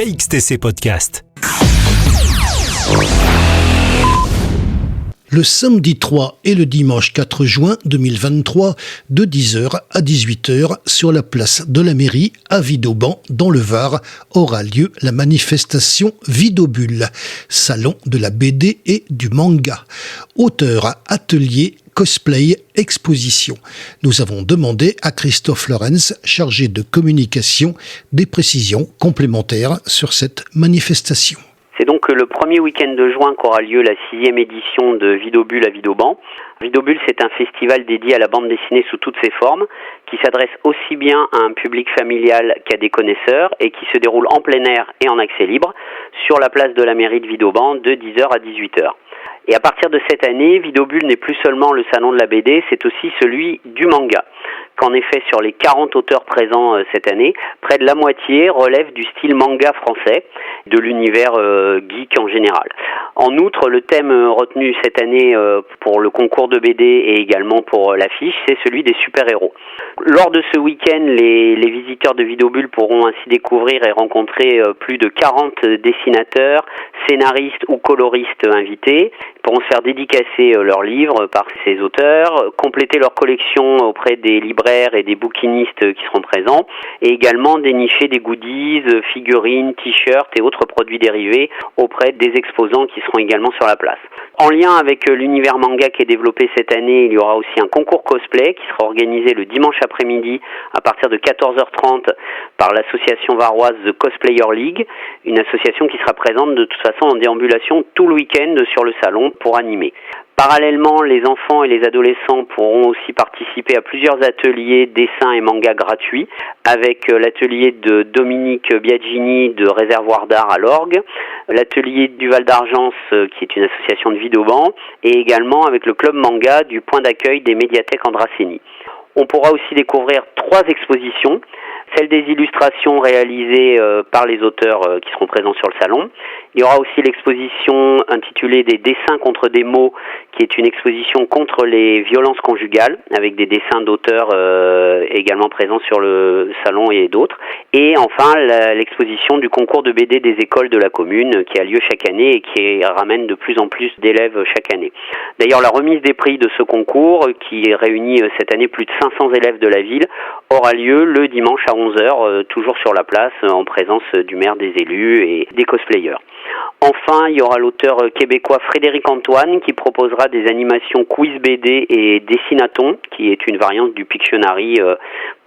KXTC Podcast. Le samedi 3 et le dimanche 4 juin 2023, de 10h à 18h, sur la place de la mairie à Vidauban, dans le Var, aura lieu la manifestation Vidobulle, salon de la BD et du manga. Auteurs, ateliers, cosplay, exposition. Nous avons demandé à Christophe Lorenz, chargé de communication, des précisions complémentaires sur cette manifestation. C'est donc le premier week-end de juin qu'aura lieu la 6e édition de Vidobulle à Vidauban. Vidobulle, c'est un festival dédié à la bande dessinée sous toutes ses formes, qui s'adresse aussi bien à un public familial qu'à des connaisseurs et qui se déroule en plein air et en accès libre sur la place de la mairie de Vidauban de 10h à 18h. Et à partir de cette année, Vidobulle n'est plus seulement le salon de la BD, c'est aussi celui du manga. Qu'en effet, sur les 40 auteurs présents cette année, près de la moitié relèvent du style manga français, de l'univers geek en général. En outre, le thème retenu cette année pour le concours de BD et également pour l'affiche, c'est celui des super-héros. Lors de ce week-end, les visiteurs de Vidobulle pourront ainsi découvrir et rencontrer plus de 40 dessinateurs, scénaristes ou coloristes invités. Ils pourront se faire dédicacer leurs livres par ces auteurs, compléter leur collection auprès des libraires et des bouquinistes qui seront présents, et également dénicher des goodies, figurines, t-shirts et autres produits dérivés auprès des exposants qui seront également sur la place. En lien avec l'univers manga qui est développé cette année, il y aura aussi un concours cosplay qui sera organisé le dimanche après-midi à partir de 14h30 par l'association varoise The Cosplayer League, une association qui sera présente de toute façon en déambulation tout le week-end sur le salon pour animer. Parallèlement, les enfants et les adolescents pourront aussi participer à plusieurs ateliers dessins et manga gratuits, avec l'atelier de Dominique Biagini de Réservoir d'Art à l'Orgue, l'atelier du Val d'Argence qui est une association de Vidauban, et également avec le club manga du point d'accueil des médiathèques Andrasseni. On pourra aussi découvrir 3 expositions, celle des illustrations réalisées par les auteurs qui seront présents sur le salon. Il y aura aussi l'exposition intitulée Des dessins contre des mots, qui est une exposition contre les violences conjugales, avec des dessins d'auteurs également présents sur le salon et d'autres. Et enfin, l'exposition du concours de BD des écoles de la commune, qui a lieu chaque année et qui ramène de plus en plus d'élèves chaque année. D'ailleurs, la remise des prix de ce concours, qui réunit cette année plus de 500 élèves de la ville, aura lieu le dimanche à 11h, toujours sur la place, en présence du maire, des élus et des cosplayers. Enfin, il y aura l'auteur québécois Frédéric Antoine qui proposera des animations quiz BD et dessinaton, qui est une variante du Pictionary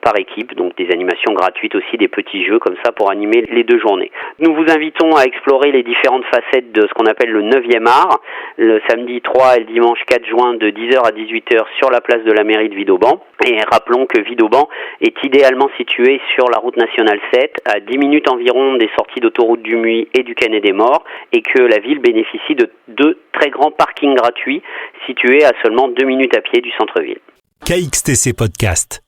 par équipe, donc des animations gratuites aussi, des petits jeux comme ça pour animer les 2 journées. Nous vous invitons à explorer les différentes facettes de ce qu'on appelle le 9e art, le samedi 3 et le dimanche 4 juin de 10h à 18h sur la place de la mairie de Vidauban. Et rappelons que Vidauban est idéalement situé sur la route nationale 7, à 10 minutes environ des sorties d'autoroute du Muy et du Canet des Morts, et que la ville bénéficie de 2 très grands parkings gratuits situés à seulement 2 minutes à pied du centre-ville. KXTC Podcast.